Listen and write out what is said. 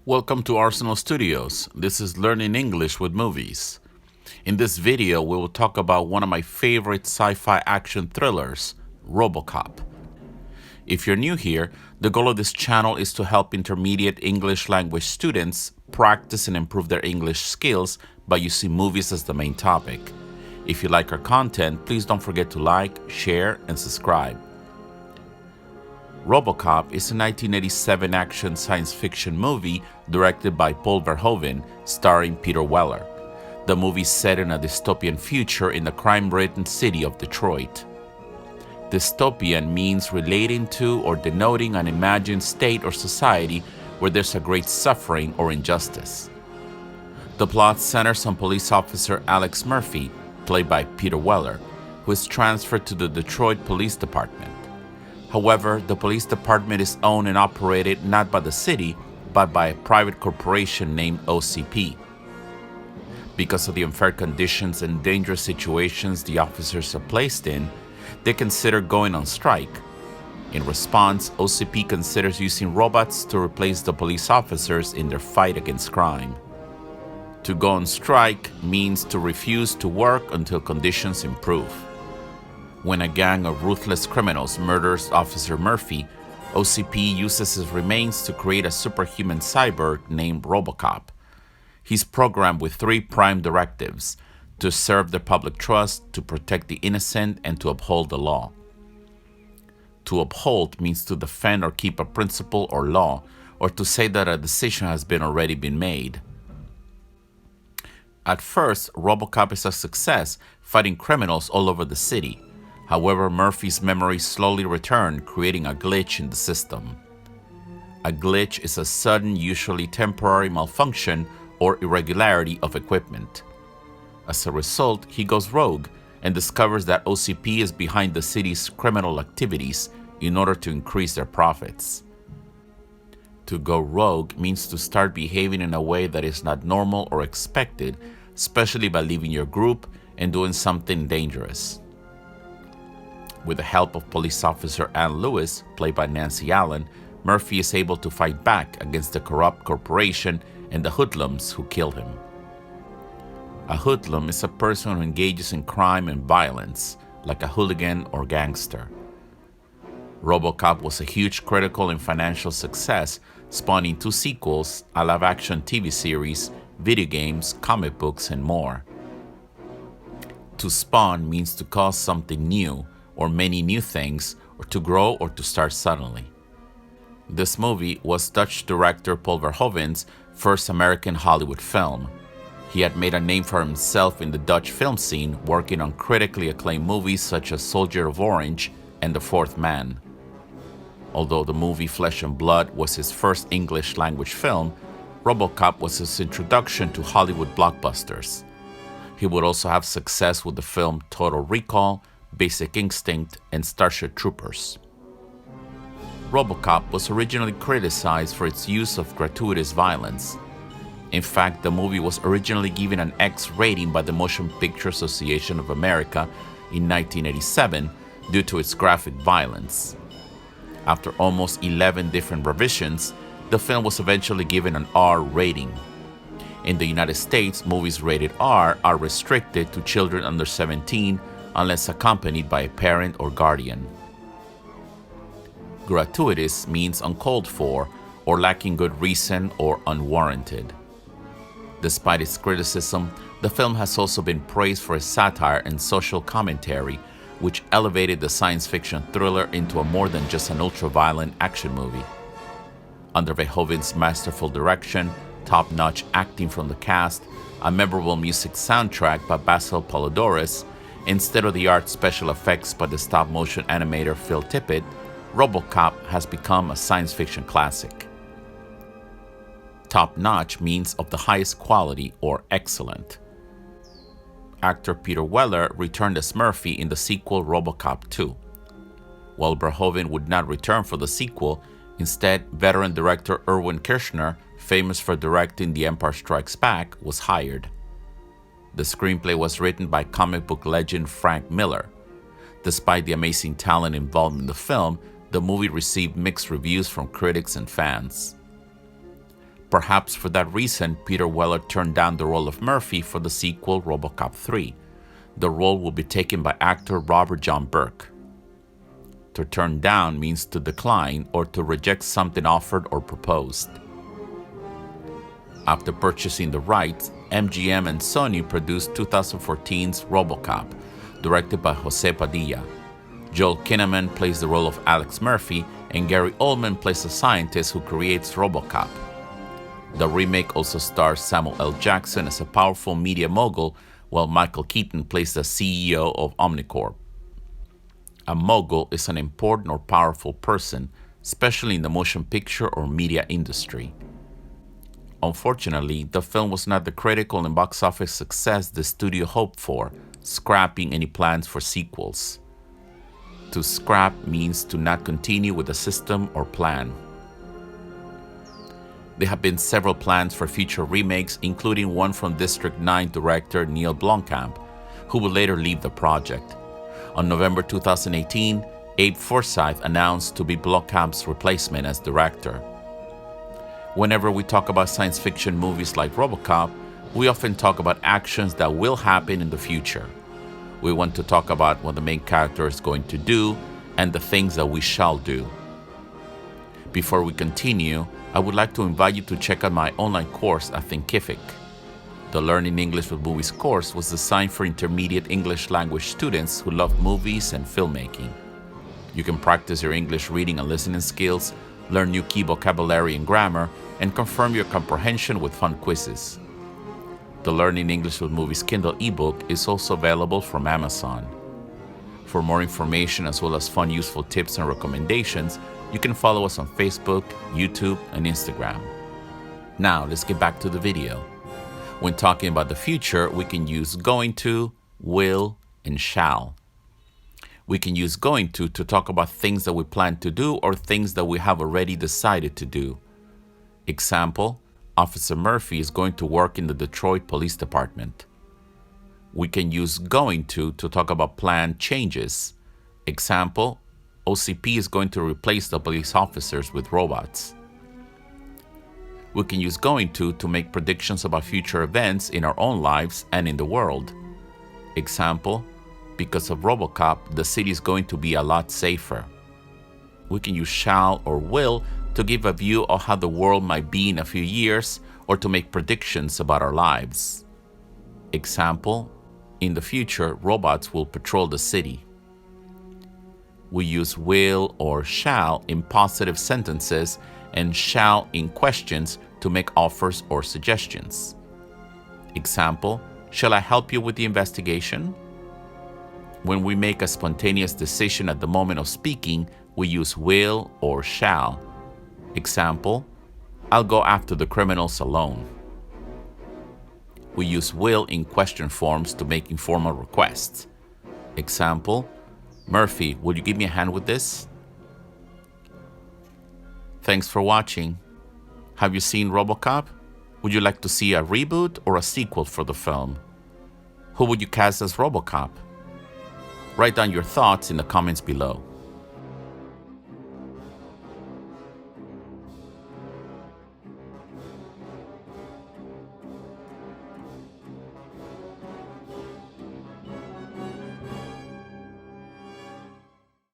Welcome to Arsenal Studios. This is Learning English with Movies. In this video, we will talk about one of my favorite sci-fi action thrillers, RoboCop. If you're new here, the goal of this channel is to help intermediate English language students practice and improve their English skills by using movies as the main topic. If you like our content, please don't forget to like, share, and subscribe. RoboCop is a 1987 action science fiction movie directed by Paul Verhoeven, starring Peter Weller. The movie is set in a dystopian future in the crime-ridden city of Detroit. Dystopian means relating to or denoting an imagined state or society where there's a great suffering or injustice. The plot centers on police officer Alex Murphy, played by Peter Weller, who is transferred to the Detroit Police Department. However, the police department is owned and operated not by the city, but by a private corporation named OCP. Because of the unfair conditions and dangerous situations the officers are placed in, they consider going on strike. In response, OCP considers using robots to replace the police officers in their fight against crime. To go on strike means to refuse to work until conditions improve. When a gang of ruthless criminals murders Officer Murphy, OCP uses his remains to create a superhuman cyborg named RoboCop. He's programmed with three prime directives: to serve the public trust, to protect the innocent, and to uphold the law. To uphold means to defend or keep a principle or law, or to say that a decision has already been made. At first, RoboCop is a success, fighting criminals all over the city. However, Murphy's memories slowly return, creating a glitch in the system. A glitch is a sudden, usually temporary malfunction or irregularity of equipment. As a result, he goes rogue and discovers that OCP is behind the city's criminal activities in order to increase their profits. To go rogue means to start behaving in a way that is not normal or expected, especially by leaving your group and doing something dangerous. With the help of police officer Ann Lewis, played by Nancy Allen, Murphy is able to fight back against the corrupt corporation and the hoodlums who kill him. A hoodlum is a person who engages in crime and violence, like a hooligan or gangster. RoboCop was a huge critical and financial success, spawning 2 sequels, a live-action TV series, video games, comic books, and more. To spawn means to cause something new, or many new things, or to grow or to start suddenly. This movie was Dutch director Paul Verhoeven's first American Hollywood film. He had made a name for himself in the Dutch film scene, working on critically acclaimed movies such as Soldier of Orange and The Fourth Man. Although the movie Flesh and Blood was his first English language film, RoboCop was his introduction to Hollywood blockbusters. He would also have success with the film Total Recall, Basic Instinct, and Starship Troopers. RoboCop was originally criticized for its use of gratuitous violence. In fact, the movie was originally given an X rating by the Motion Picture Association of America in 1987 due to its graphic violence. After almost 11 different revisions, the film was eventually given an R rating. In the United States, movies rated R are restricted to children under 17 unless accompanied by a parent or guardian. Gratuitous means uncalled for, or lacking good reason or unwarranted. Despite its criticism, the film has also been praised for its satire and social commentary, which elevated the science fiction thriller into a more than just an ultra-violent action movie. Under Verhoeven's masterful direction, top-notch acting from the cast, a memorable music soundtrack by Basil Poledouris, and state-of-the-art special effects by the stop-motion animator Phil Tippett, RoboCop has become a science fiction classic. Top-notch means of the highest quality or excellent. Actor Peter Weller returned as Murphy in the sequel RoboCop 2. While Verhoeven would not return for the sequel, instead, veteran director Irwin Kershner, famous for directing The Empire Strikes Back, was hired. The screenplay was written by comic book legend Frank Miller. Despite the amazing talent involved in the film, the movie received mixed reviews from critics and fans. Perhaps for that reason, Peter Weller turned down the role of Murphy for the sequel RoboCop 3. The role will be taken by actor Robert John Burke. To turn down means to decline or to reject something offered or proposed. After purchasing the rights, MGM and Sony produced 2014's RoboCop, directed by Jose Padilla. Joel Kinnaman plays the role of Alex Murphy, and Gary Oldman plays a scientist who creates RoboCop. The remake also stars Samuel L. Jackson as a powerful media mogul, while Michael Keaton plays the CEO of Omnicorp. A mogul is an important or powerful person, especially in the motion picture or media industry. Unfortunately, the film was not the critical and box office success the studio hoped for, scrapping any plans for sequels. To scrap means to not continue with the system or plan. There have been several plans for future remakes, including one from District 9 director Neil Blomkamp, who would later leave the project. On November 2018, Abe Forsyth announced to be Blomkamp's replacement as director. Whenever we talk about science fiction movies like RoboCop, we often talk about actions that will happen in the future. We want to talk about what the main character is going to do and the things that we shall do. Before we continue, I would like to invite you to check out my online course at Thinkific. The Learning English with Movies course was designed for intermediate English language students who love movies and filmmaking. You can practice your English reading and listening skills, learn new key vocabulary and grammar, and confirm your comprehension with fun quizzes. The Learning English with Movies Kindle ebook is also available from Amazon. For more information as well as fun, useful tips and recommendations, you can follow us on Facebook, YouTube, and Instagram. Now, let's get back to the video. When talking about the future, we can use going to, will, and shall. We can use going to talk about things that we plan to do or things that we have already decided to do. Example, Officer Murphy is going to work in the Detroit Police Department. We can use going to talk about planned changes. Example, OCP is going to replace the police officers with robots. We can use going to make predictions about future events in our own lives and in the world. Example, because of RoboCop, the city is going to be a lot safer. We can use shall or will to give a view of how the world might be in a few years or to make predictions about our lives. Example, in the future, robots will patrol the city. We use will or shall in positive sentences and shall in questions to make offers or suggestions. Example, shall I help you with the investigation? When we make a spontaneous decision at the moment of speaking, we use will or shall. Example, I'll go after the criminals alone. We use will in question forms to make informal requests. Example, Murphy, will you give me a hand with this? Thanks for watching. Have you seen RoboCop? Would you like to see a reboot or a sequel for the film? Who would you cast as RoboCop? Write down your thoughts in the comments below.